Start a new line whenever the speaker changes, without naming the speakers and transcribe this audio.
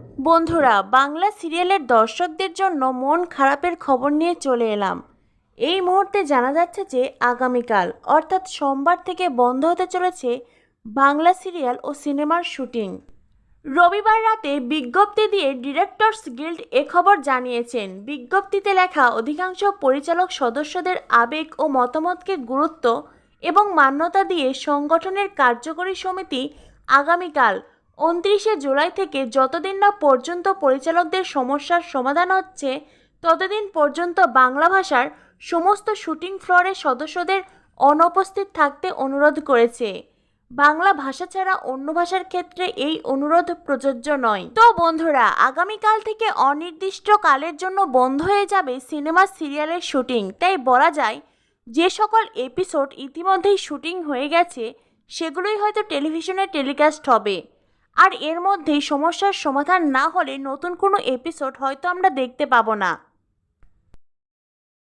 বন্ধুরা, বাংলা সিরিয়ালের দর্শকদের জন্য মন খারাপের খবর নিয়ে চলে এলাম। এই মুহূর্তে জানা যাচ্ছে যে আগামীকাল অর্থাৎ সোমবার থেকে বন্ধ হতে চলেছে বাংলা সিরিয়াল ও সিনেমার শুটিং। রবিবার রাতে বিজ্ঞপ্তি দিয়ে ডিরেক্টরস গিল্ড এ খবর জানিয়েছেন। বিজ্ঞপ্তিতে লেখা, অধিকাংশ পরিচালক সদস্যদের আবেগ ও মতামতকে গুরুত্ব এবং মান্যতা দিয়ে সংগঠনের কার্যকরী সমিতি আগামীকাল 29শে জুলাই থেকে যতদিন না পর্যন্ত পরিচালকদের সমস্যার সমাধান হচ্ছে ততদিন পর্যন্ত বাংলা ভাষার সমস্ত শুটিং ফ্লোরের সদস্যদের অনুপস্থিত থাকতে অনুরোধ করেছে। বাংলা ভাষা ছাড়া অন্য ভাষার ক্ষেত্রে এই অনুরোধ প্রযোজ্য নয়। তো বন্ধুরা, আগামীকাল থেকে অনির্দিষ্টকালের জন্য বন্ধ হয়ে যাবে সিনেমা সিরিয়ালের শুটিং। তাই বলা যায় যে সকল এপিসোড ইতিমধ্যেই শুটিং হয়ে গেছে সেগুলোই হয়তো টেলিভিশনে টেলিকাস্ট হবে। আর এর মধ্যেই সমস্যার সমাধান না হলে নতুন কোনো এপিসোড হয়তো আমরা দেখতে পাবো না।